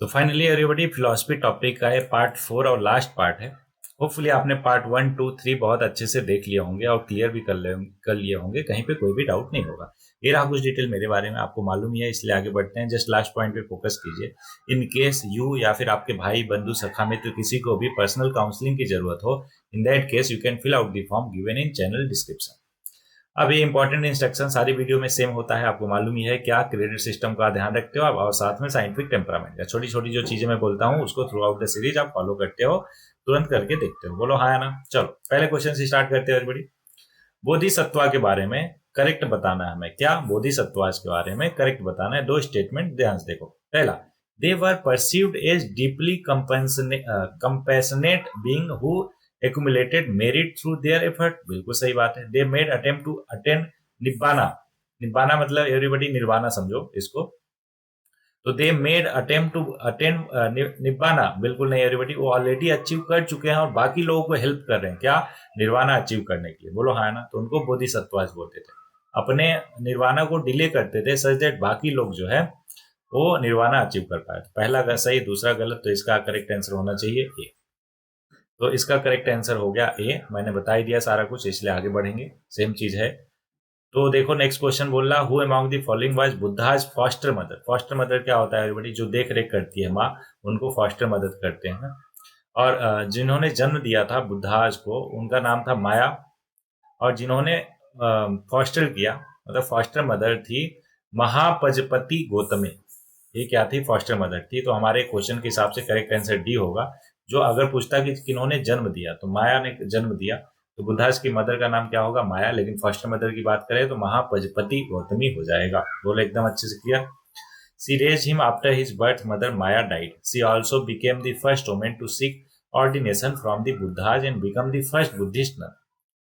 तो finally everybody philosophy topic का ये पार्ट 4 और लास्ट पार्ट है। होपफुली आपने पार्ट 1, 2, 3 बहुत अच्छे से देख लिए होंगे और क्लियर भी कर लिए होंगे, कहीं पे कोई भी डाउट नहीं होगा। ये रहा कुछ डिटेल मेरे बारे में, आपको मालूम ही है, इसलिए आगे बढ़ते हैं। जस्ट लास्ट पॉइंट पे फोकस कीजिए। इन केस यू या फिर आपके भाई बंधु सखा मित्र किसी को भी पर्सनल काउंसलिंग की जरूरत हो, in that case you can fill out the form given in channel description. अब ये इंपॉर्टेंट इंस्ट्रक्शन सारी वीडियो में सेम होता है, आपको मालूम ही है। क्या क्रेडिट सिस्टम का ध्यान रखते हो आप, और साथ में साइंटिफिक टेम्परामेंट, या छोटी छोटी जो चीजें मैं बोलता हूँ उसको थ्रू आउट द सीरीज आप फॉलो करते हो, तुरंत करके देखते हो। बोलो हाँ या ना। चलो पहले क्वेश्चन से स्टार्ट करते हैं एवरीबॉडी। बोधिसत्वा के बारे में करेक्ट बताना है हमें। क्या बोधिसत्वा के बारे में करेक्ट बताना है। दो स्टेटमेंट ध्यान से देखो। पहला, they were perceived as deeply compassionate being who accumulated merit through their effort। बिल्कुल सही बात है। they made attempt to attain nibbana। निब्बाना मतलब एवरीबॉडी निर्वाणा समझो इसको। तो they made attempt to attend nibbana, बिल्कुल नहीं एवरीबॉडी, वो ऑलरेडी अचीव कर चुके हैं और बाकी लोगों को हेल्प कर रहे हैं क्या, निर्वाणा अचीव करने के लिए। बोलो हाँ ना। तो उनको बोधिसत्वास बोलते थे। अपने निर्वाणा को डिले करते थे सच दैट बाकी लोग जो है वो निर्वाणा अचीव कर पाए। तो पहला सही, दूसरा गलत, तो इसका करेक्ट आंसर होना चाहिए ए। तो इसका करेक्ट आंसर हो गया ए। मैंने बता ही दिया सारा कुछ, इसलिए आगे बढ़ेंगे, सेम चीज है। तो देखो नेक्स्ट क्वेश्चन बोल रहा, who among the following was Buddha's foster mother. Foster mother क्या होता है एवरीबॉडी, जो देख रेख करती है माँ, उनको फॉस्टर मदर करते हैं। और जिन्होंने जन्म दिया था बुद्धाज को, उनका नाम था माया। और जिन्होंने फॉस्टर किया, मतलब फॉस्टर मदर थी महापजपति गौतमी। ये क्या थी, फॉस्टर मदर थी। तो हमारे क्वेश्चन के हिसाब से करेक्ट आंसर डी होगा। जो अगर पूछता कि किन्होंने जन्म दिया, तो माया ने जन्म दिया, तो बुद्धास की मदर का नाम क्या होगा, माया। लेकिन फॉस्टर मदर की बात करें तो महापजपति गौतमी हो जाएगा। बोलो एकदम अच्छे से किया। She raised him after his birth mother Maya died. She also became the first women to seek ordination from the Buddha's and become the first Buddhist nun.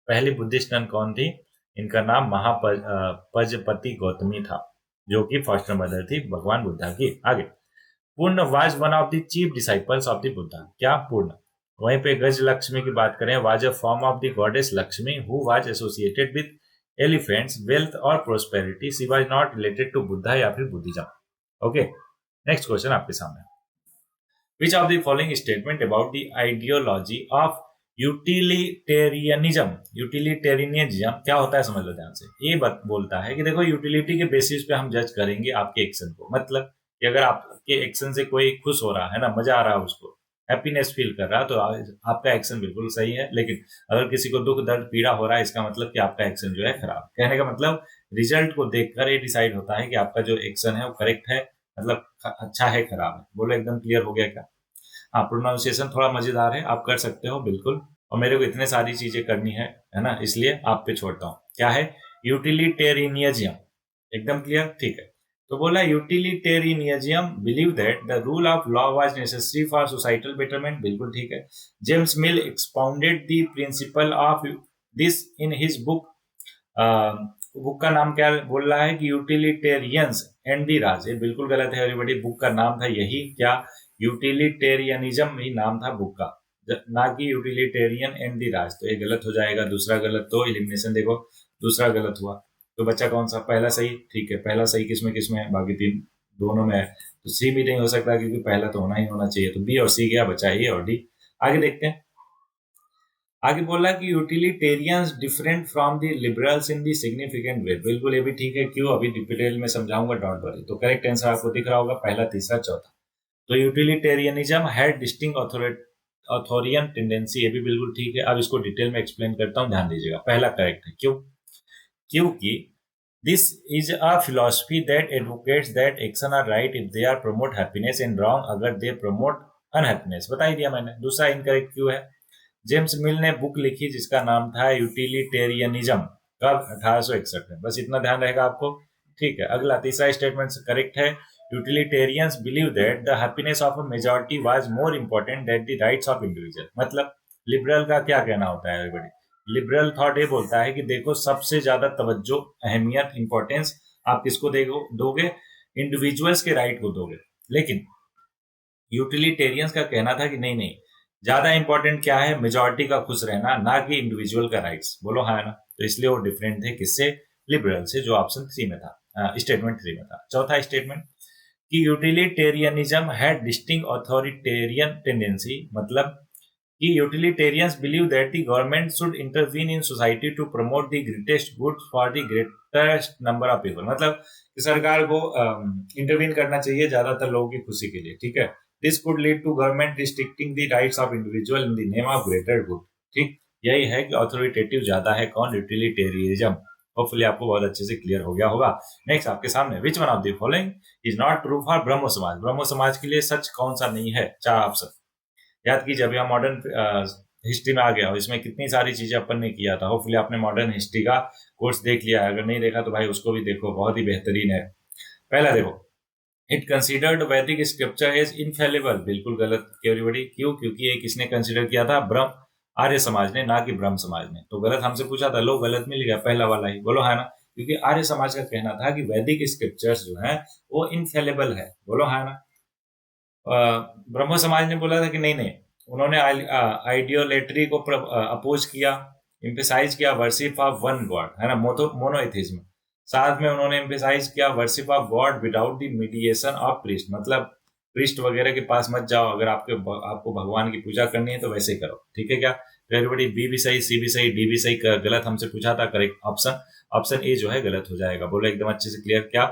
पहली बुद्धिस्ट नन कौन थी, इनका नाम महापजपति गौतमी था, जो कि फॉस्टर मदर थी भगवान बुद्धा की। आगे, Purna was one of the chief disciples of the Buddha. क्या पूर्ण। वहीं पे गज लक्ष्मी की बात करें, was a form of the goddess Lakshmi who was associated with elephants, wealth और prosperity. She was not related to Buddha या फिर बुद्धिज्म। ओके, नेक्स्ट क्वेश्चन आपके सामने। Which of the following statement about the ideology of utilitarianism. Utilitarianism क्या होता है समझ लो ध्यान से। ये बोलता है कि देखो यूटिलिटी के बेसिस पे हम जज करेंगे आपके एक्शन को। मतलब कि अगर आपके एक्शन से कोई खुश हो रहा है ना, मजा आ रहा है, उसको हैप्पीनेस फील कर रहा है, तो आपका एक्शन बिल्कुल सही है। लेकिन अगर किसी को दुख दर्द पीड़ा हो रहा है, इसका मतलब कि आपका एक्शन जो है खराब। कहने का मतलब रिजल्ट को देखकर ये डिसाइड होता है कि आपका जो एक्शन है वो करेक्ट है, मतलब अच्छा है खराब है। बोलो एकदम क्लियर हो गया क्या। हाँ, प्रोनाउंसिएशन थोड़ा मजेदार है, आप कर सकते हो बिल्कुल। और मेरे को इतने सारी चीजें करनी है ना, इसलिए आप पे छोड़ता हूँ। क्या है, यूटिलिटेरियनिज्म। एकदम क्लियर, ठीक है। तो बोला utilitarianism believe that the rule of law was necessary for societal betterment. बिल्कुल ठीक है। James mill expounded the principle of this in his book. Book का नाम क्या बोल रहा है कि यूटिलिटेरियंस एंड द राज। ये बिल्कुल गलत है एवरीबॉडी। बुक का नाम था यही, क्या, यूटिलिटेरियनिज्म ही नाम था बुक का, ना कि यूटिलिटेरियन एंड द राज। तो ये गलत हो जाएगा। दूसरा गलत, तो एलिमिनेशन देखो, दूसरा गलत हुआ। तो बच्चा कौन सा, पहला सही। ठीक है, पहला सही किसमें है, बाकी तीन दोनों में है। तो सी भी नहीं हो सकता क्योंकि पहला तो होना ही होना चाहिए। तो बी और सी गया, बचा ए और डी। आगे देखते हैं। आगे बोला कि utilitarians different from the liberals in the significant way. बिल्कुल ये भी ठीक है। क्यों, अभी डिटेल में समझाऊंगा, डोंट वरी। तो करेक्ट आंसर आपको दिख रहा होगा, पहला, तीसरा, चौथा। तो यूटिलिटेरियनिज्म हैड डिस्टिंक्ट ऑथोरियन टेंडेंसी। ये भी बिल्कुल ठीक है। अब इसको डिटेल में एक्सप्लेन करता हूं, ध्यान दीजिएगा। पहला करेक्ट है। क्यों, क्योंकि this is a philosophy that advocates that action are right if they are promote happiness and wrong अगर दे प्रमोट अनहैप्पीनेस। बता ही दिया मैंने। दूसरा इनकरेक्ट क्यों है, जेम्स मिल ने बुक लिखी जिसका नाम था यूटिलिटेरियनिज्म, कब, 1861 में। बस इतना ध्यान रहेगा आपको, ठीक है। अगला तीसरा स्टेटमेंट करेक्ट है। Utilitarians believe that the happiness of a majority was more important that the rights of individual. मतलब लिबरल का क्या कहना होता है एवरीबॉडी। लिबरल थॉट ये बोलता है कि देखो सबसे ज्यादा तवज्जो, अहमियत, इंपॉर्टेंस आप किसको दोगे, इंडिविजुअल्स के राइट को दोगे। लेकिन यूटिलिटेरियंस का कहना था कि नहीं नहीं, ज्यादा इंपॉर्टेंट क्या है, मेजॉरिटी का खुश रहना, ना कि इंडिविजुअल का राइट्स। बोलो हाँ ना। तो इसलिए वो डिफरेंट थे किससे, लिबरल से, जो ऑप्शन 3 में था, स्टेटमेंट 3 में था। चौथा स्टेटमेंट, कि utilitarianism had distinct authoritarian tendency, मतलब कि utilitarians believe that the government should intervene in society to promote the greatest good for the greatest number of people, मतलब कि सरकार को इंटरवीन करना चाहिए ज्यादातर लोगों की खुशी के लिए, ठीक है। This could lead to government restricting the rights of individual in the name of greater good, ठीक। यही है कि ऑथोरिटेटिव ज्यादा है कौन, यूटिलिटेरियनिज्म। होपफुली आपको बहुत अच्छे से क्लियर हो गया होगा। नेक्स्ट आपके सामने, which one of the following is not true for Brahmo Samaj, Brahmo समाज के लिए सच कौन सा नहीं है, चार ऑप्शन याद कीजिए। अभी हम मॉडर्न हिस्ट्री में आ गया, इसमें कितनी सारी चीजें अपन ने किया था। होपफुली आपने मॉडर्न हिस्ट्री का कोर्स देख लिया है, अगर नहीं देखा तो भाई उसको भी देखो, बहुत ही बेहतरीन है। पहला देखो, इट कंसिडर्ड वैदिक स्क्रिप्चर इज इनफेलिबल, बिल्कुल गलत एवरीबॉडी। क्यों? क्योंकि ये किसने कंसिडर किया था, ब्रह्म आर्य समाज ने, ना कि ब्रह्म समाज ने। तो गलत हमसे पूछा था, लो गलत मिल गया, पहला वाला ही बोलो, है ना। क्योंकि आर्य समाज का कहना था कि वैदिक स्क्रिप्चर्स जो है वो इनफेलिबल है, बोलो है ना। ब्रह्म समाज ने बोला था कि नहीं नहीं, उन्होंने आइडियोलेटरी को अपोज किया, एम्फेसाइज किया वर्शिप ऑफ वन गॉड, है ना, मोनोइथिज्म। साथ में उन्होंने एम्फेसाइज किया worship of God without the mediation of priest, मतलब प्रीस्ट वगैरह के पास मत जाओ, अगर आपको भगवान की पूजा करनी है तो वैसे ही करो, ठीक है क्या। एवरीबॉडी बी भी सही, सी भी सही, डी भी सही। गलत हमसे पूछा था, करेक्ट ऑप्शन ए जो है गलत हो जाएगा। बोलो एकदम अच्छे से क्लियर। क्या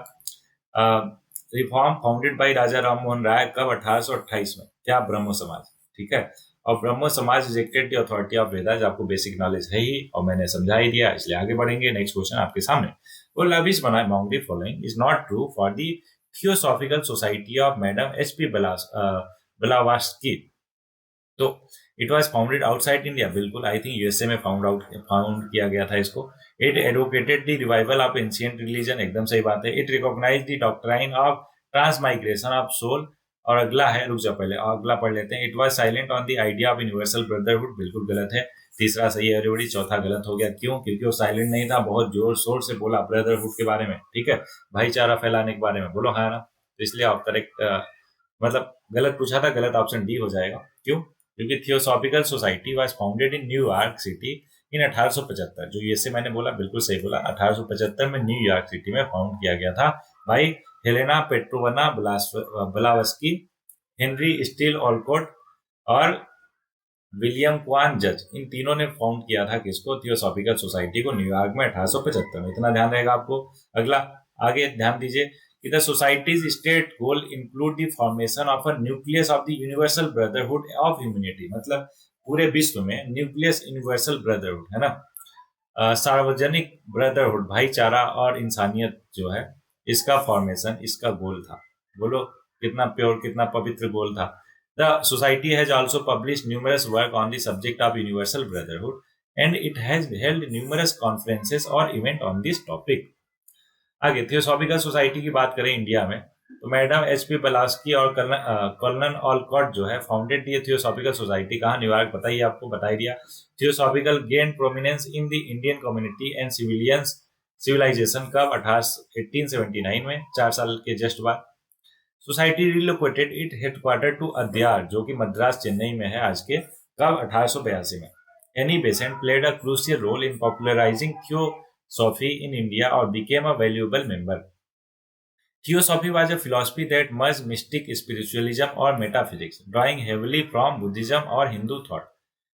रिफॉर्म फाउंडेड बाय राजा राम मोहन राय कब, 1828 में। क्या, ब्रह्मो समाज, ठीक है। और ब्रह्मो समाज rejected the authority of Vedas, आपको बेसिक नॉलेज है ही और मैंने समझा ही दिया, इसलिए आगे बढ़ेंगे। नेक्स्ट क्वेश्चन आपके सामने, वो लविश बना among the following is not true for the Theosophical Society of madam H P. Blavatsky. तो it was founded outside India, बिल्कुल, आई थिंक यूएसए में फाउंड किया गया था इसको। It advocated the revival of ancient religion, एकदम सही बात है। It recognize the doctrine of transmigration of soul. और अगला है, रुक जाओ पहले अगला पढ़ लेते हैं। It was silent on the idea of universal brotherhood, बिल्कुल गलत है। तीसरा सही है एवरीबॉडी, चौथा गलत हो गया। क्यों? क्योंकि वो साइलेंट नहीं था, बहुत जोर शोर से बोला ब्रदरहुड के बारे में, ठीक है, भाईचारा फैलाने के बारे में, बोलो हाँ ना। तो इसलिए आप करेक्ट मतलब गलत पूछा था, गलत ऑप्शन डी हो जाएगा। क्यों? क्योंकि theosophical society was founded in New York city in 1875, जो ये मैंने बोला बिल्कुल सही बोला, 1875 में न्यूयॉर्क सिटी में फाउंड किया गया था भाई हेलेना पेट्रोवना ब्लावस्की, हेनरी स्टील ऑलकोट और विलियम क्वान जज, इन तीनों ने फाउंड किया था किसको, थियोसॉफिकल सोसाइटी को, न्यूयॉर्क में 1875 में। इतना ध्यान रहेगा आपको। अगला आगे ध्यान दीजिए कि the societies state goal include the formation of a nucleus of the universal brotherhood of humanity, मतलब पूरे विश्व में न्यूक्लियस यूनिवर्सल ब्रदरहुड, है ना, सार्वजनिक ब्रदरहुड, भाईचारा और इंसानियत जो है, इसका फॉर्मेशन, इसका गोल था। बोलो कितना प्योर, कितना पवित्र गोल था। The society has also published numerous work on the subject of universal brotherhood and it has held numerous conferences और इवेंट ऑन दिस टॉपिक। आगे थियोसॉफिकल सोसाइटी की बात करें इंडिया में, तो मैडम एच.पी. ब्लावत्स्की और कर्नल ऑलकॉट जो है फाउंडेड दी थियोसॉफिकल सोसाइटी, कहाँ, न्यूयॉर्क, बताइए, आपको बता दिया। Theosophical gain prominence in the Indian community and civilisation कब, 1879 में, 4 साल के जस्ट बाद। Society relocated it headquarter to Adyar, जो कि मद्रास चेन्नई में है आज के, कब, 1882 में। Annie Besant played a crucial role in popularising theosophy in India or became a valuable member. Theosophy was a philosophy that merged mystic spiritualism or metaphysics, drawing heavily from Buddhism or Hindu thought.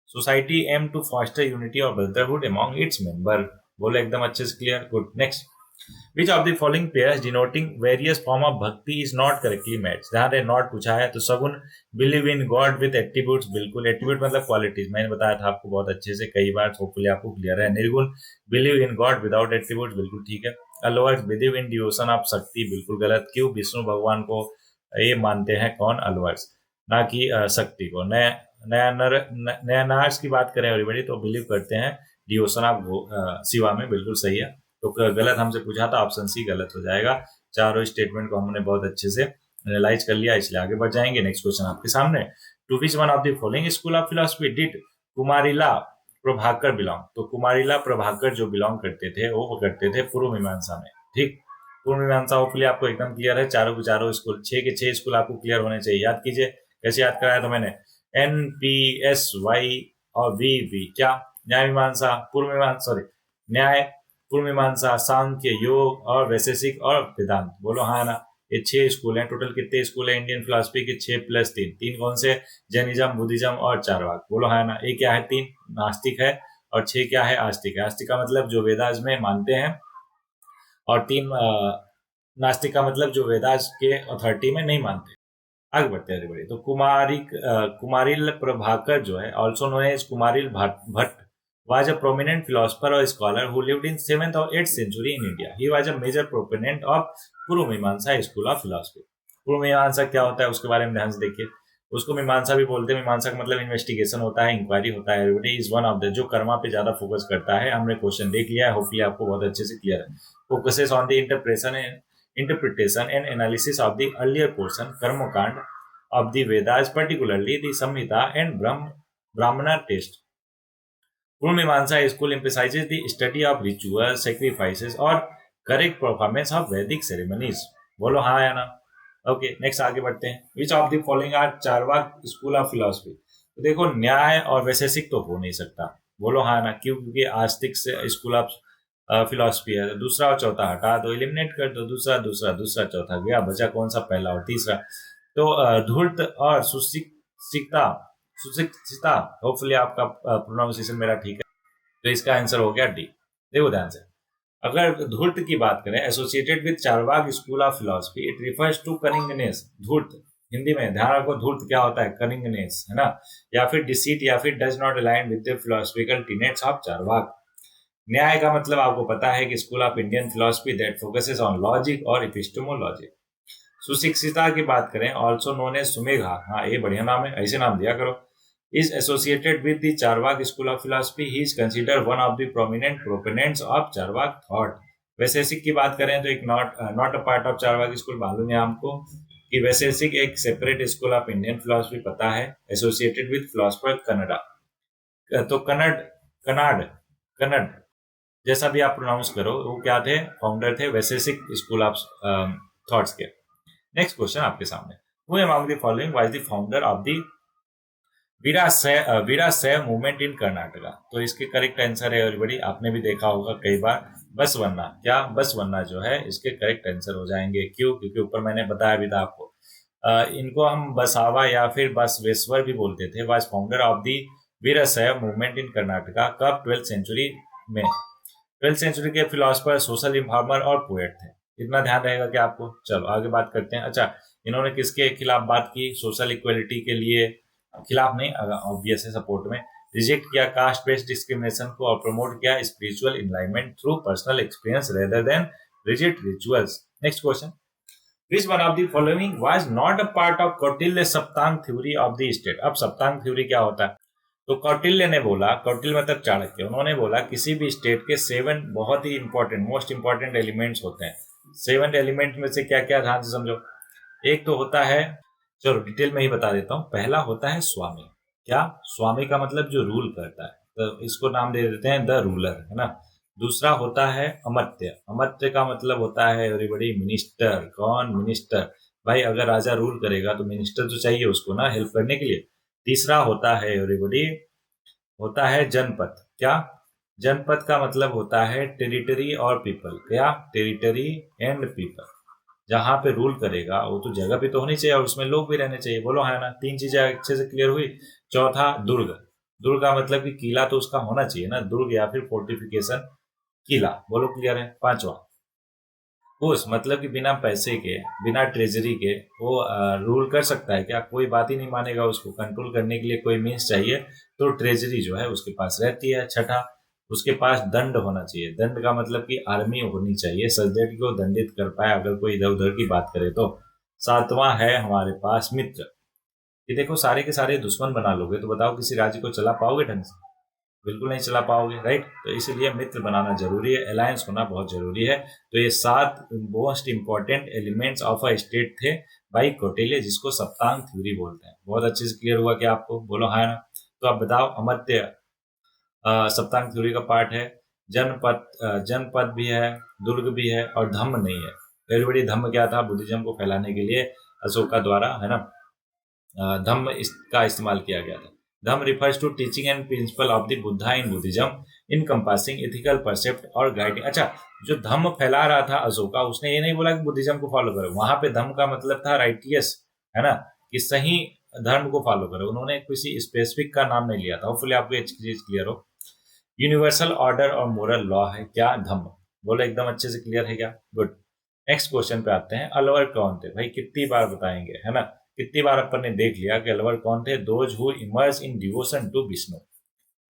Society aimed to foster unity or brotherhood among its members. बोलो एकदम अच्छे से clear, good. Next, which of the following pairs denoting various form of भक्ति is not correctly match. ध्यान रहे, not पूछा है। तो सगुन believe in God with attributes, बिल्कुल, एट्रीब्यूट मतलब क्वालिटीज, मैंने बताया था आपको बहुत अच्छे से कई बार, होपफुली आपको क्लियर है। निर्गुण believe in God without attribute, बिल्कुल ठीक है। Alvars believe in devotion of शक्ति, बिल्कुल गलत। क्यों? विष्णु भगवान को ये मानते हैं कौन, अलवर्स, ना कि शक्ति को। नया नार्स की बात करें एवरीबॉडी, तो बिलीव करते हैं डिवोशन ऑफ शिवा में, बिल्कुल सही है। तो गलत हमसे पूछा था, ऑप्शन सी गलत हो जाएगा। चारों स्टेटमेंट को हमने बहुत अच्छे से एनालाइज कर लिया, इसलिए आगे बढ़ जाएंगे। नेक्स्ट क्वेश्चन आपके सामने, to which one of the following school of philosophy did Kumarila Prabhakar belong. तो कुमारिला प्रभाकर जो बिलोंग करते थे, वो करते थे पूर्व मीमांसा में, ठीक। पूर्व मीमांसा होपफुली आपको एकदम क्लियर है। चारों के चारों स्कूल, 6 के 6 स्कूल आपको क्लियर होने चाहिए। याद कीजिए, कैसे याद कराया था मैंने, NPSY और VV, क्या, न्याय मीमांसा, पूर्व मीमांसा, सॉरी, न्याय, पूर्व मीमांसा, सांख्य, योग और वैशेषिक और वेदांत, बोलो हाँ ना। ये 6 स्कूल हैं। टोटल कितने स्कूल हैं इंडियन फिलोसफी के? 6 + 3। 3 कौन से? जैनिज्म, बुद्धिज्म और चारवाक। बोलो हाँ ना। ये क्या है? 3 नास्तिक है और 6 क्या है? आस्तिक है। आस्तिक का मतलब जो वेदास में मानते हैं, और 3 नास्तिक का मतलब जो वेदास के अथॉरिटी में नहीं मानते। आगे बढ़ते हैं बड़े। तो कुमारिल प्रभाकर जो है, also known as Kumarila Bhatta, was a prominent philosopher or scholar who lived in 7th or 8th century in India. He was a major proponent of पूर्व मीमांसा स्कूल ऑफ फिलोसफी। पूर्व मीमांसा क्या होता है उसके बारे में ध्यान से देखिए। उसको मीमांसा भी बोलते हैं। मीमांसा का मतलब इन्वेस्टिगेशन होता है, इंक्वायरी होता है। Everybody is one of the, जो कर्मा पे ज्यादा फोकस करता है। हमने क्वेश्चन देख लिया है, होपफुली आपको बहुत अच्छे से क्लियर है। Focuses on the interpretation and analysis of the earlier portion कर्मकांड of the Vedas, particularly the Samhita and Brahmana text. पूर्व मीमांसा school emphasizes the study of rituals, sacrifices और correct performance of Vedic ceremonies. बोलो हाँ या ना? Okay, next आगे बढ़ते हैं। Which of the following are Charvaka school of philosophy? तो देखो, न्याय और वैशेषिक तो हो नहीं सकता। बोलो हाँ ना। क्यों? क्योंकि आस्तिक से स्कूल ऑफ फिलोसफी है। दूसरा और चौथा हटा दो, एलिमिनेट कर दो। दूसरा चौथा गया, बचा कौन सा? पहला और तीसरा। तो धूर्त और सुशिक्षिता, होपफुली आपका प्रोनाउंसिएशन मेरा ठीक है, तो इसका आंसर हो गया डी। देखो ध्यान से, अगर धूर्त की बात करें, associated with Charvaka school of philosophy, it refers to cunningness. धूर्त हिंदी में, ध्यान रखो, धूर्त क्या होता है? कनिंगनेस, है ना? या फिर डिसीट, या फिर does not align with the philosophical tenets of Charvaka. Nyaya का मतलब आपको पता है कि school of Indian philosophy that focuses on logic और एपिस्टेमोलॉजी। सुशिक्षिता की बात करें, ऑल्सो नोन एज सुमेघा, हाँ ये बढ़िया नाम है, ऐसे नाम दिया करो, is associated with the Charvaka school of philosophy. He is considered one of the prominent proponents of Charvaka thought. Vaisheshika की बात करें तो एक not a part of Charvaka school. मालूम है हमको कि वैशेषिक एक separate school of Indian philosophy, पता है, एसोसिएटेड विद फिलोसफर कन्नडा। तो कन्नड़ जैसा भी आप प्रोनाउंस करो, वो क्या थे? फाउंडर थे वैशेषिक स्कूल ऑफ थॉट्स के। नेक्स्ट क्वेश्चन आपके सामने, who among the following was the founder of the Veerashaiva movement in Karnataka? तो इसके करेक्ट आंसर है एवरीबॉडी, आपने भी देखा होगा कई बार, बसवन्ना। क्या? बसवन्ना जो है इसके करेक्ट आंसर हो जाएंगे। क्यों? क्योंकि ऊपर मैंने बताया भी था आपको। इनको हम बसावा या फिर बसवेश्वर भी बोलते थे। Was founder of the Veerashaiva movement in Karnataka. कब? 12th सेंचुरी में। 12th सेंचुरी के फिलोसफर, सोशल रिफॉर्मर और पोएट थे। इतना ध्यान रहेगा कि आपको। चलो आगे बात करते हैं। अच्छा, इन्होंने किसके खिलाफ बात की? सोशल इक्वलिटी के लिए, खिलाफ नहीं, ऑब्वियस है, सपोर्ट में। रिजेक्ट किया कास्ट बेस्ड डिस्क्रिमिनेशन को, और प्रमोट किया spiritual enlightenment through personal experience rather than rigid rituals. Next question, Which one of the following was not a part of Kautilya Saptanga theory of the state? अब Saptanga theory क्या होता है? तो कौटिल्य ने बोला, कौटिल्य मतलब चाणक्य, उन्होंने बोला किसी भी स्टेट के 7 बहुत ही इंपॉर्टेंट, मोस्ट इंपॉर्टेंट एलिमेंट्स होते हैं। 7 एलिमेंट में से क्या क्या, ध्यान से समझो। एक तो होता है, चलो डिटेल में ही बता देता हूँ। पहला होता है स्वामी। क्या? स्वामी का मतलब जो रूल करता है, तो इसको नाम दे देते हैं द रूलर, है ना? दूसरा होता है अमर्त्य। अमर्त्य का मतलब होता है एवरीबॉडी मिनिस्टर। कौन? मिनिस्टर। भाई अगर राजा रूल करेगा तो मिनिस्टर तो चाहिए उसको ना, हेल्प करने के लिए। तीसरा होता है एवरीबॉडी, होता है जनपद। क्या? जनपद का मतलब होता है टेरिटरी और पीपल। क्या? Territory and people. जहां पे रूल करेगा वो तो जगह भी तो होनी चाहिए और उसमें लोग भी रहने चाहिए। बोलो है ना? 3 चीजें अच्छे से क्लियर हुई। चौथा दुर्ग। दुर्ग का मतलब कि किला तो उसका होना चाहिए ना, दुर्ग या फिर फोर्टिफिकेशन, किला। बोलो क्लियर है? पांचवा उस मतलब कि बिना पैसे के, बिना ट्रेजरी के वो रूल कर सकता है क्या? कोई बात ही नहीं मानेगा उसको। कंट्रोल करने के लिए कोई मीन्स चाहिए, तो ट्रेजरी जो है उसके पास रहती है। छठा, उसके पास दंड होना चाहिए। दंड का मतलब कि आर्मी होनी चाहिए, सल्जट को दंडित कर पाए अगर कोई इधर उधर की बात करे तो। सातवां है हमारे पास मित्र। ये देखो, सारे के सारे दुश्मन बना लोगे तो बताओ किसी राज्य को चला पाओगे ढंग से? बिल्कुल नहीं चला पाओगे, राइट? तो इसीलिए मित्र बनाना जरूरी है, अलायंस होना बहुत जरूरी है। तो ये 7 most important elements of a state थे बाई कौटिल्य, जिसको सप्तांग थ्योरी बोलते हैं। बहुत अच्छे से क्लियर हुआ क्या आपको? बोलो हाँ ना। तो आप बताओ, अमर्त्य सप्तांग थ्योरी का पार्ट है। जनपद भी है, दुर्ग भी है, और धम्म नहीं है। एवरीबॉडी, धम्म क्या था? बुद्धिज्म को फैलाने के लिए अशोका द्वारा, है ना, धम्म इसका इस्तेमाल किया गया था। धम्म refers to teaching and principle of the Buddha in Buddhism, encompassing ethical percept और guiding। अच्छा, जो धम्म फैला रहा था अशोका, उसने ये नहीं बोला कि बुद्धिज्म को फॉलो करो, वहां पे धम्म का मतलब था राइटियस, है ना, कि सही धर्म को फॉलो करो। उन्होंने किसी स्पेसिफिक का नाम नहीं लिया था। होपफुली आपको ये चीज क्लियर हो। यूनिवर्सल ऑर्डर और मोरल लॉ है क्या धम्म? बोलो एकदम अच्छे से क्लियर है क्या? गुड। नेक्स्ट क्वेश्चन पे आते हैं। अलवर कौन थे? भाई कितनी बार बताएंगे, है ना, कितनी बार अपन ने देख लिया कि अलवर कौन थे? Those who emerge in devotion to Vishnu.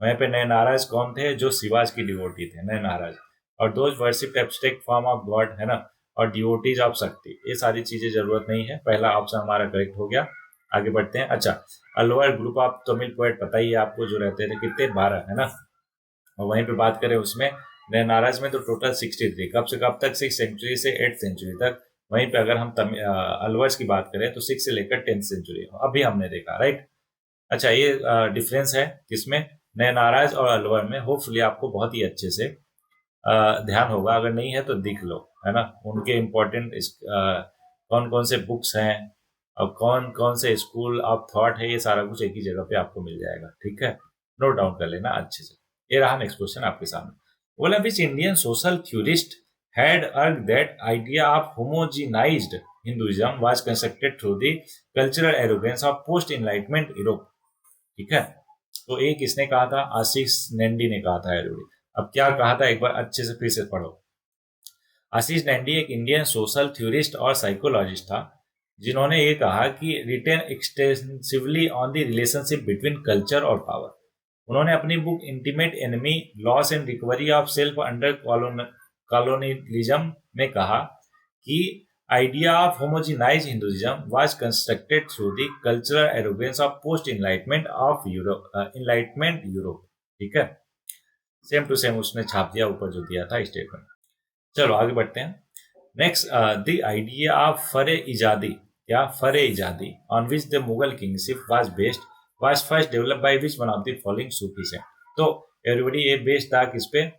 वहीं पे नए नाराज कौन थे? जो शिवाज की डिवोटी थे, नए नाराज। और those worship abstract form of God, है ना, और डिवोटीज ऑफ शक्ति। ये सारी चीजें जरूरत नहीं है, पहला ऑप्शन हमारा करेक्ट हो गया। आगे बढ़ते हैं। अच्छा, Alwar group of Tamil poet पता ही है आपको, जो रहते थे कितने 12, है ना। और वहीं पे बात करें उसमें नए नाराज में तो टोटल 63, कब से कब तक? 6th सेंचुरी से 8th सेंचुरी तक। वहीं पे अगर हम अलवर्स की बात करें तो 6 से लेकर 10th सेंचुरी अभी हमने देखा, राइट। अच्छा, ये डिफरेंस है किसमें? नए नाराज और अलवर में। होपफुली आपको बहुत ही अच्छे से ध्यान होगा, अगर नहीं है तो दिख लो, है ना। उनके इम्पोर्टेंट कौन कौन से बुक्स हैं और कौन कौन से स्कूल ऑफ थॉट है, ये सारा कुछ एक ही जगह पे आपको मिल जाएगा, ठीक है। नोट डाउन कर लेना अच्छे से। ये रहा नेक्स्ट क्वेश्चन आपके सामने। बोला which Indian social theorist had urged that idea of homogenized Hinduism was constructed through the cultural arrogance of post-enlightenment Europe। ठीक है, तो एक किसने कहा था? आशीष नैंडी ने कहा था एरोडी। अब क्या कहा था, एक बार अच्छे से फिर से पढ़ो। आशीष नैंडी एक इंडियन सोशल थ्योरिस्ट और साइकोलॉजिस्ट था, जिन्होंने ये कहा कि written extensively on the relationship between culture और पावर। उन्होंने अपनी book intimate enemy loss and recovery of self under colonialism में कहा कि idea of homogenize Hinduism was constructed through the cultural arrogance of post enlightenment of Europe. ठीक है, same to same उसने छाप दिया ऊपर जो दिया था स्टेटमेंट। चलो आगे बढ़ते हैं। नेक्स्ट, द आइडिया ऑफ फरे इजादी। क्या? फरे इजादी on which the Mughal kingship was based was first developed by which one of the following Sufi saint. तो एवरीबॉडी ये बेस्ड था किस पे?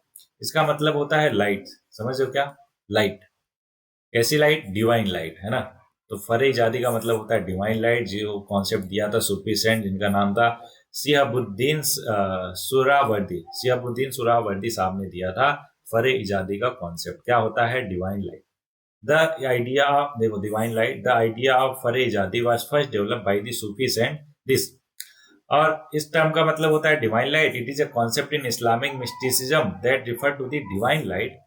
इसका मतलब होता है लाइट। समझ रहे हो क्या? लाइट। कैसी लाइट? डिवाइन लाइट, है ना। तो फरे इजादी का मतलब होता है डिवाइन लाइट। जो कॉन्सेप्ट दिया था सूफी सेंट, जिनका नाम था शिहाबुद्दीन सुहरावर्दी। शिहाबुद्दीन सुहरावर्दी साहब ने दिया था फरे इजादी का कॉन्सेप्ट। क्या होता है? Divine light. The idea of, देखो, divine light, the idea of फरे इजादी was first developed by the Sufi saint this. और इस टर्म का मतलब होता है divine light. It is a concept in Islamic mysticism that refer to the divine light,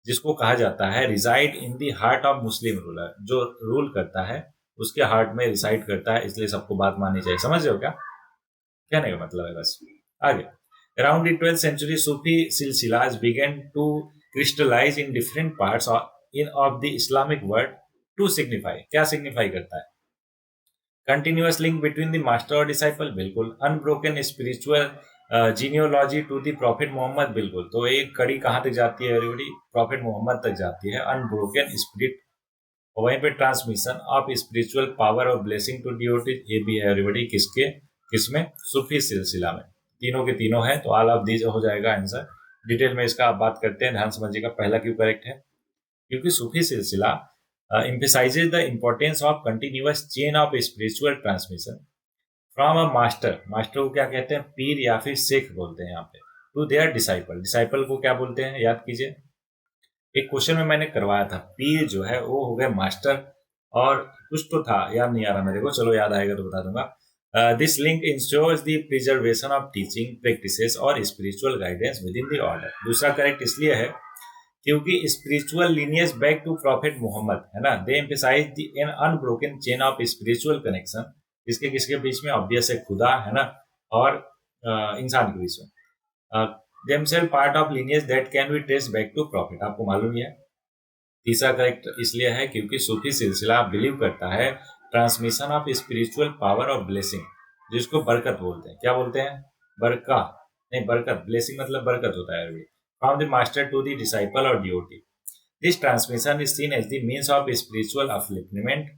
जिसको कहा जाता है reside in the heart of Muslim ruler. जो रूल करता है उसके हार्ट में रिसाइड करता है, इसलिए सबको बात माननी चाहिए। समझ रहे हो क्या कहने का मतलब है? बस आगे। Around the 12th century, Sufi silsilas began to crystallize in different parts of the Islamic world to signify। क्या signify करता है? Continuous link between the master और disciple, बिल्कुल। Unbroken spiritual genealogy to the Prophet Muhammad, बिल्कुल। तो एक कड़ी कहाँ तक जाती है एवरीबॉडी? प्रॉफिट मोहम्मद तक जाती है। अनब्रोकन स्पिरिट, और वहीं पे ट्रांसमिशन ऑफ स्पिरिचुअल पावर और ब्लेसिंग टू डिवोटीज, ये भी है एवरीबॉडी। किसमें? सूफी सिलसिला में। तीनों के तीनों है, तो ऑल ऑफ दीज हो जाएगा आंसर। डिटेल में इसका आप बात करते हैं, ध्यान समझिएगा। पहला क्यों करेक्ट है? क्योंकि सूफी सिलसिला emphasizes the importance of continuous chain of spiritual transmission from a master। Master को क्या कहते हैं? पीर या फिर शेख बोलते हैं यहाँ पे। टू देयर डिसाइपल, डिसाइपल को क्या बोलते हैं? याद कीजिए, एक क्वेश्चन में मैंने करवाया था। पीर जो है वो हो गए मास्टर, और कुछ तो था, याद नहीं आ रहा मेरे को, चलो याद आएगा तो बता दूंगा। This link ensures the preservation of teaching practices और spiritual guidance within the order. दूसरा करेक्ट इसलिए है क्योंकि spiritual lineage back to prophet Muhammad, है ना। They emphasize an unbroken chain of spiritual connection. इसके किसके बीच में? ऑब्वियस है, खुदा, है ना, और इंसान के बीच में। themselves part of lineage that can be traced back to prophet। आपको मालूम ही है। तीसरा करेक्ट इसलिए है क्योंकि सूफी सिलसिला बिलीव करता है ट्रांसमिशन ऑफ स्पिरिचुअल पावर और ब्लेसिंग, जिसको बरकत बोलते हैं। क्या बोलते हैं? बरका नहीं, बरकत। ब्लेसिंग मतलब बरकत होता है। From the master to the disciple और devotee, this transmission is seen as the means of spiritual upliftment,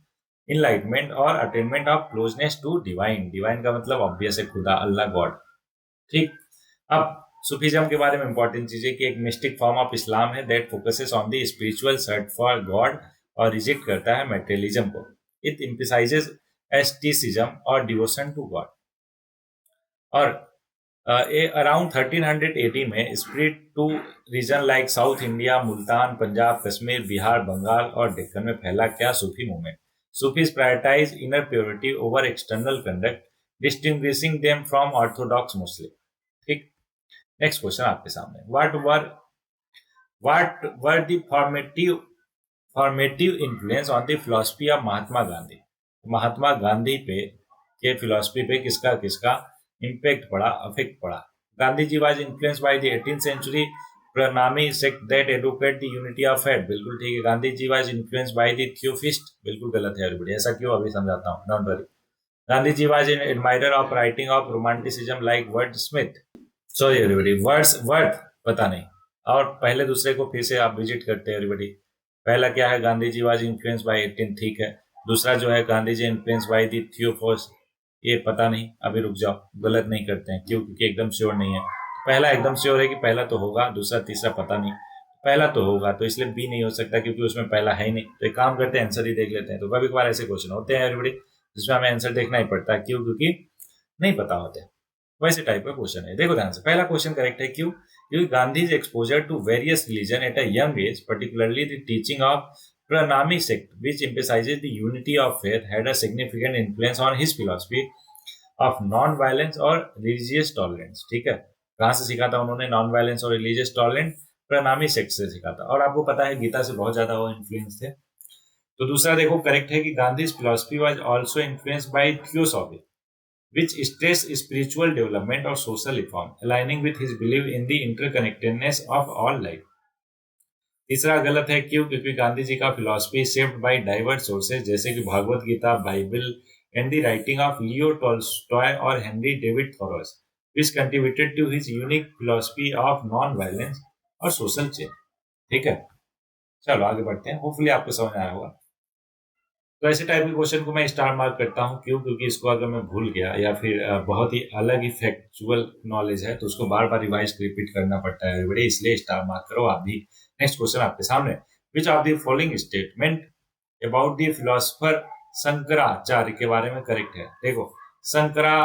enlightenment और attainment of closeness to divine. Divine का मतलब ऑब्वियस है खुदा, अल्लाह, गॉड। ठीक। अब सूफीज्म के बारे में इंपॉर्टेंट चीज है कि एक मिस्टिक फॉर्म ऑफ इस्लाम है that focuses on the spiritual search for God और रिजेक्ट करता है मटेरियलिज्म को। इट एम्फसाइजेस एस्टिसिज्म और डिवोशन टू गॉड। और अराउंड 1380 में split to region like South India, Multan, Punjab, Kashmir, Bihar, Bengal और डेक्कन में फैला क्या Sufi movement. Sufis prioritize inner purity over external conduct, distinguishing them from orthodox Muslim. ठीक, नेक्स्ट क्वेश्चन आपके सामने, what the formative influence on the philosophy of Mahatma Gandhi. Mahatma Gandhi पे के फिलोसफी पे किसका किसका इम्पैक्ट पड़ा, अफेक्ट पड़ा। Gandhi ji was influence by the 18th century Pranami sect that advocate the unity of faith, बिल्कुल ठीक है। Gandhi ji was influence by the theosophist, बिल्कुल गलत है एवरीबॉडी, ऐसा क्यों अभी समझाता हूँ, don't worry. Gandhi ji was an admirer of writing of romanticism like Wordsworth. Sorry everybody, worth पता नहीं, और पहले दूसरे को फिर से आप विजिट करते हैं एवरीबॉडी। पहला क्या है, Gandhi ji was influence bye 18, ठीक है। दूसरा जो है गांधी जी इन्फ्लुएंस बाय दी थियोफोस, ये पता नहीं, अभी रुक जाओ, गलत नहीं करते हैं क्यों, क्योंकि एकदम श्योर नहीं है। पहला एकदम श्योर है कि पहला तो होगा, दूसरा तीसरा पता नहीं। पहला तो होगा तो इसलिए बी नहीं हो सकता क्योंकि उसमें पहला है ही नहीं। तो एक काम करते हैं, आंसर ही देख लेते हैं। तो कभी कभार ऐसे क्वेश्चन होते हैं एवरीबॉडी जिसमें हमें आंसर देखना ही पड़ता है, क्यों, क्योंकि नहीं पता होते। वैसे टाइप का क्वेश्चन है। देखो ध्यान से, पहला क्वेश्चन करेक्ट है, क्यों, क्योंकि Gandhi's exposure to various religion at a young age, particularly the teaching of Pranami sect, which emphasizes the unity of faith, had a significant influence on his philosophy of non-violence और religious tolerance। ठीक है, कहाँ से सीखा था उन्होंने non violence और religious tolerance? प्रणामी sect से सीखा था, और आपको पता है गीता से बहुत ज्यादा वो इन्फ्लुएंस थे। तो दूसरा देखो करेक्ट है कि Gandhi philosophy was also influenced by theosophy which stress spiritual development or social reform, aligning with his belief in the interconnectedness of all life। तीसरा गलत है, क्यों, क्योंकि गांधी जी का philosophy shaped by diverse sources जैसे कि Bhagavad Gita, Bible and the writing of Leo Tolstoy और Henry David Thoreau, which contributed to his unique philosophy of non-violence और सोशल चेंज। ठीक है, चलो आगे बढ़ते हैं, होपफुली आपको समझ आया होगा। तो ऐसे टाइप के क्वेश्चन को मैं स्टार मार्क करता हूँ, क्यों, क्योंकि इसको अगर मैं भूल गया या फिर बहुत ही अलग ही फैक्चुअल नॉलेज है तो उसको बार बार रिवाइज रिपीट करना पड़ता है बड़े, इसलिए स्टार मार्क करो आप भी। नेक्स्ट क्वेश्चन आपके सामने, which of the following statement about the philosopher Shankaracharya के बारे में करेक्ट है। देखो, Shankara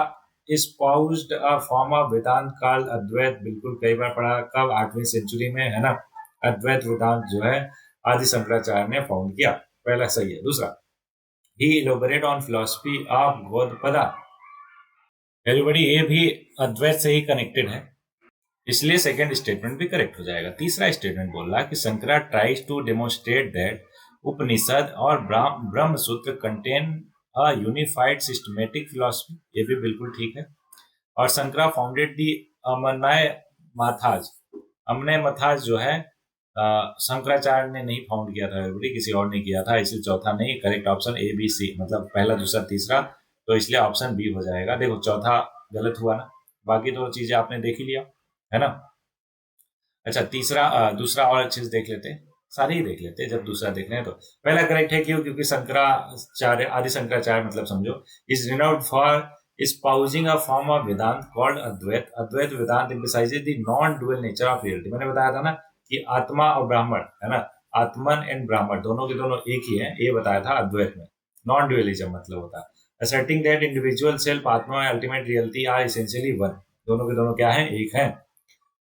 espoused a form of वेदांत काल अद्वैत, बिल्कुल कई बार पढ़ा, कब, 8वीं सेंचुरी में, है ना। अद्वैत वेदांत जो है आदि शंकराचार्य ने फाउंड किया, पहला सही है। दूसरा, he elaborate on philosophy of Gaudapada, everybody ये भी अद्वैत से ही कनेक्टेड है, इसलिए सेकंड स्टेटमेंट भी करेक्ट हो जाएगा। तीसरा स्टेटमेंट बोल रहा कि Shankara tries to demonstrate that Upanishad और Brahma Sutra contain a unified systematic philosophy, ये भी बिल्कुल ठीक है। और शंकरा फाउंडेड दी अमनय माथाज, अमनय मथाज जो है शंकराचार्य ने नहीं फाउंड किया था, किसी और ने किया था, इसलिए चौथा नहीं, correct option A B C, मतलब पहला दूसरा तीसरा, तो इसलिए ऑप्शन बी हो जाएगा। देखो चौथा गलत हुआ ना, बाकी दो चीजें आपने देख ही लिया, है ना। अच्छा, तीसरा दूसरा और चीज देख लेते हैं, सारे ही देख लेते हैं जब दूसरा देख रहे हैं। तो पहला करेक्ट है, क्यों, क्योंकि शंकराचार्य, आदि शंकराचार्य मतलब समझो, is renowned for espousing a form of Vedant called Advait। Advaita Vedanta emphasizes the non-dual nature of reality। मैंने बताया था ना कि आत्मा और ब्राह्मण, है ना, आत्मन एंड ब्राह्मण दोनों के दोनों एक ही हैं, ये बताया था अद्वैत में। नॉन ड्यूअलिज्म मतलब होता है asserting that individual self, atma और ultimate reality are essentially one, दोनों के दोनों क्या हैं, एक हैं।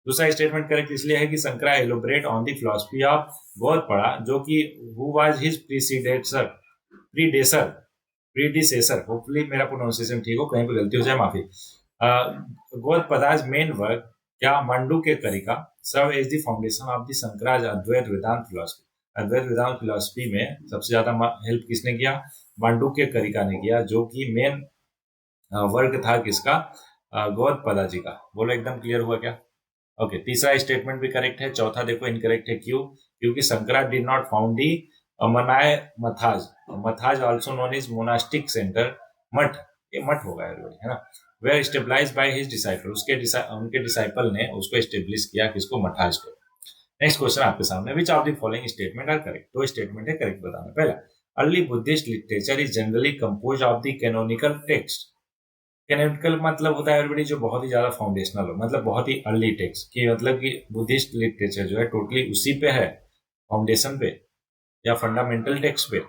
दूसरा स्टेटमेंट करेक्ट इसलिए है कि Shankara elaborate on the philosophy of Gaudapada, जो कि who was his predecessor, hopefully मेरा प्रोनाउंसिएशन ठीक हो, कहीं पे गलती हो जाए माफी। गौडपदा's मेन वर्क क्या, Mandukya Karika, serve as the foundation of the Shankara's Advaita Vedanta philosophy. Advaita Vedanta philosophy में सबसे ज्यादा हेल्प किसने किया, मांडू के करिका ने किया, जो कि मेन वर्क था किसका, गौडपदा जी का। बोलो एकदम क्लियर हुआ क्या? ओके, तीसरा स्टेटमेंट भी करेक्ट है, चौथा देखो इनकरेक्ट है, क्यों, क्योंकि Shankara did not found the मनाय mathas, mathas also known as monastic center, मठ, ये मठ होगा है ना, where stabilized by his disciple, उनके डिसाइपल ने उसको स्टेब्लिश किया, किसको, मठाज को। नेक्स्ट क्वेश्चन आपके सामने, which of the following statement are correct. दो स्टेटमेंट है करेक्ट बताना। पहला, early Buddhist literature is generally composed of the canonical text. Canonical मतलब होता है एवरीबॉडी जो बहुत ही ज्यादा फाउंडेशनल हो, मतलब बहुत ही अर्ली टेक्स्ट की, मतलब कि बुद्धिस्ट लिटरेचर जो है टोटली उसी पे है, फाउंडेशन पे या फंडामेंटल टेक्स्ट पे।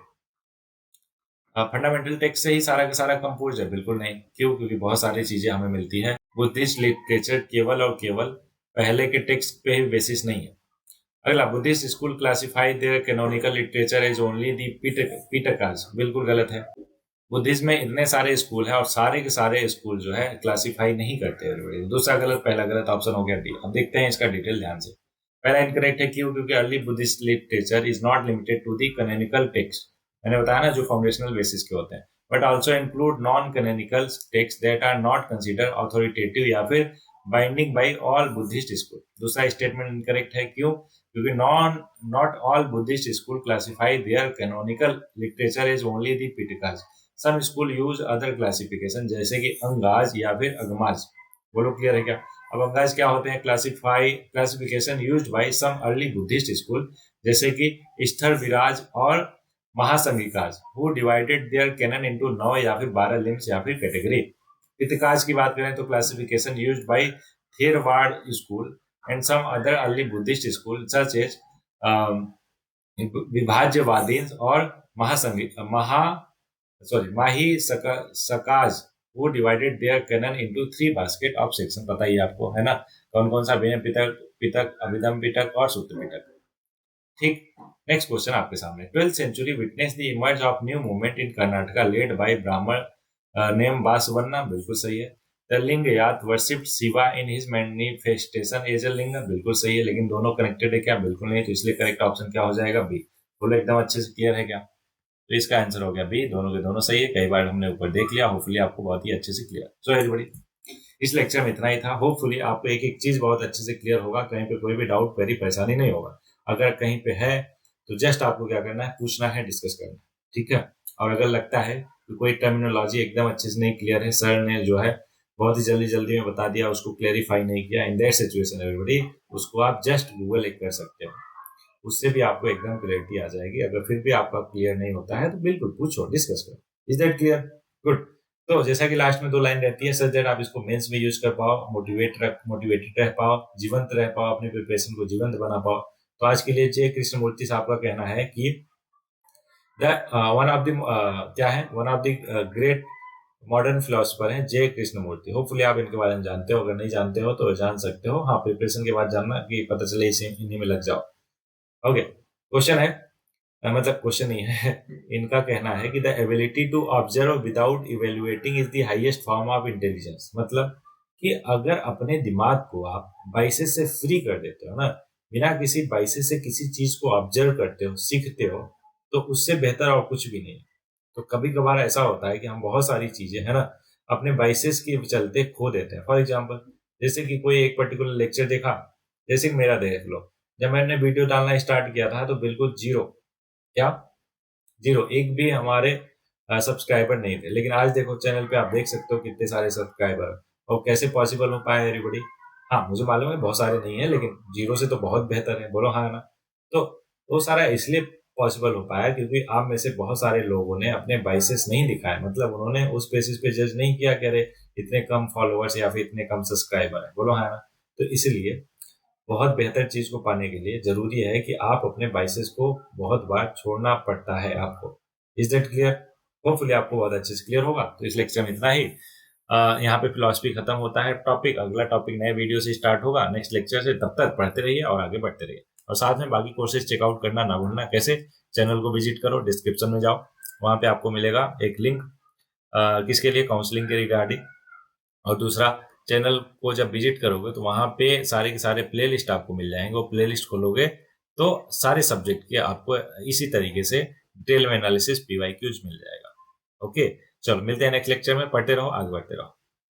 फंडामेंटल टेक्स्ट से ही सारा का सारा कंपोज है, बिल्कुल नहीं, क्यों, क्योंकि बहुत सारी चीजें हमें मिलती है बुद्धिस्ट लिटरेचर केवल और केवल पहले के टेक्स्ट पे ही बेसिस नहीं है। अगला, Buddhist school classify their canonical literature as only the Pitakas. बिल्कुल गलत है। बुद्धिज्म में इतने सारे स्कूल हैं और सारे के सारे स्कूल जो है क्लासिफाई नहीं करते हैं। दूसरा गलत, पहला गलत ऑप्शन हो गया डी। अब देखते हैं इसका डिटेल ध्यान से। पहला इनकरेक्ट है, क्यों? क्योंकि early Buddhist literature is not limited to the canonical text. मैंने बताया ना, जो फाउंडेशनल बेसिस के होते हैं, but also include non canonical text that are not consider authoritative या फिर binding by all Buddhist school. दूसरा स्टेटमेंट इनकरेक्ट है, क्यों? क्योंकि not all Buddhist school classify their canonical literature is only the Pitakas. Some school use other classification, जैसे कि अंगाज या फिर अगमाज। बोलो क्लियर है क्या? अब अंगाज क्या होते हैं? Classification used by some early Buddhist school, जैसे कि स्थर विराज और Mahasanghikas, who divided their canon into 9 या फिर 12 लिम्स या फिर कैटेगरी। पितकाज की बात करें तो classification used by Theravada school and some other early Buddhist school such as Vibhajyavadin और माही सकाज, वो divided their canon into 3 basket of section. पता ही आपको है ना कौन कौन सा? विनय पिटक, पिटक, अभिधम पिटक और सूत्र पिटक। ठीक, नेक्स्ट क्वेश्चन आपके सामने। 12th century witness the emerge of new movement in Karnataka led by Brahmin name Basavanna. बिल्कुल सही है। The Lingayat worshipped Shiva in his manifestation as a linga. बिल्कुल सही है, लेकिन दोनों कनेक्टेड है क्या? बिल्कुल नहीं। तो इसलिए करेक्ट ऑप्शन क्या हो जाएगा? बी। बोलो एकदम अच्छे से क्लियर है क्या? तो इसका आंसर हो गया बी। दोनों के दोनों सही है। कई बार हमने ऊपर देख लिया, होपफुली आपको बहुत ही अच्छे से क्लियर। सो एवरीबॉडी, इस लेक्चर में इतना ही था। होपफुली आपको एक एक चीज बहुत अच्छे से क्लियर होगा, कहीं पे कोई भी डाउट, कोई परेशानी नहीं होगा। अगर कहीं पे है तो जस्ट आपको क्या करना है? पूछना है, डिस्कस करना है, ठीक है। और अगर लगता है कि कोई टर्मिनोलॉजी एकदम अच्छे से नहीं क्लियर है, सर ने जो है बहुत ही जल्दी जल्दी में बता दिया, उसको क्लेरिफाई नहीं किया, इन दैट सिचुएशन एवरीबॉडी, उसको आप जस्ट गूगल एक कर सकते हो, उससे भी आपको एकदम क्लियरिटी आ जाएगी। अगर फिर भी आपका क्लियर नहीं होता है तो बिल्कुल पूछो, डिस्कस करो। Is that clear? गुड। तो जैसा कि लास्ट में 2 लाइन रहती है, सच दैट आप इसको मेंस में यूज कर पाओ, मोटिवेटेड रह पाओ, जीवंत रह पाओ, अपने प्रिपरेशन को जीवंत बना पाओ। तो आज के लिए जय कृष्णमूर्ति साहब का कहना है कि वन ऑफ द क्या है, one of the great modern philosopher हैं जय कृष्णमूर्ति। होपफुली आप इनके बारे में जानते हो, अगर नहीं जानते हो तो जान सकते हो। हाँ, प्रिपरेशन के बाद जानना कि पता चले इन्हीं में लग जाओ। ओके, क्वेश्चन है, मतलब क्वेश्चन नहीं है, इनका कहना है कि the ability to observe without evaluating is the highest form of intelligence. मतलब कि अगर अपने दिमाग को आप बाइसेस से फ्री कर देते हो ना, बिना किसी बाइसेस से किसी चीज को ऑब्जर्व करते हो, सीखते हो, तो उससे बेहतर और कुछ भी नहीं। तो कभी कभार ऐसा होता है कि हम बहुत सारी चीजें है ना अपने बाइसेस के चलते खो देते हैं। फॉर एग्जाम्पल, जैसे कि कोई एक पर्टिकुलर लेक्चर देखा, जैसे कि मेरा देख लो, जब मैंने वीडियो डालना स्टार्ट किया था तो बिल्कुल जीरो, क्या जीरो, एक भी हमारे सब्सक्राइबर नहीं थे। लेकिन आज देखो चैनल पे आप देख सकते हो कितने सारे सब्सक्राइबर, और कैसे पॉसिबल हो पाया एवरीबॉडी? हाँ, मुझे मालूम है बहुत सारे नहीं है, लेकिन जीरो से तो बहुत बेहतर है। बोलो हाँ ना? तो वो सारा इसलिए पॉसिबल हो पाया क्योंकि आप में से बहुत सारे लोगों ने अपने बाइसेस नहीं दिखाए, मतलब उन्होंने उस बेसिस पे जज नहीं किया कि अरे इतने कम फॉलोअर्स या फिर इतने कम सब्सक्राइबर है। बोलो हाँ ना? तो इसलिए बहुत बेहतर चीज को पाने के लिए जरूरी है कि आप अपने बाइसेस को बहुत बार छोड़ना पड़ता है आपको। Is that clear? होपफुली आपको बहुत अच्छे से क्लियर होगा। तो इस लेक्चर में इतना ही। यहाँ पे फिलॉसफी खत्म होता है टॉपिक। अगला टॉपिक नए वीडियो से स्टार्ट होगा नेक्स्ट लेक्चर से। तब तक पढ़ते रहिए और आगे बढ़ते रहिए, और साथ में बाकी कोर्सेज चेकआउट करना ना भूलना। कैसे? चैनल को विजिट करो, डिस्क्रिप्शन में जाओ, वहां पे आपको मिलेगा एक लिंक, किसके लिए? काउंसलिंग के रिगार्डिंग। और दूसरा, चैनल को जब विजिट करोगे तो वहां पे सारे के सारे प्लेलिस्ट आपको मिल जाएंगे। वो प्लेलिस्ट खोलोगे तो सारे सब्जेक्ट के आपको इसी तरीके से डिटेल में एनालिसिस PYQs मिल जाएगा। ओके, चलो मिलते हैं नेक्स्ट लेक्चर में। पढ़ते रहो, आगे बढ़ते रहो।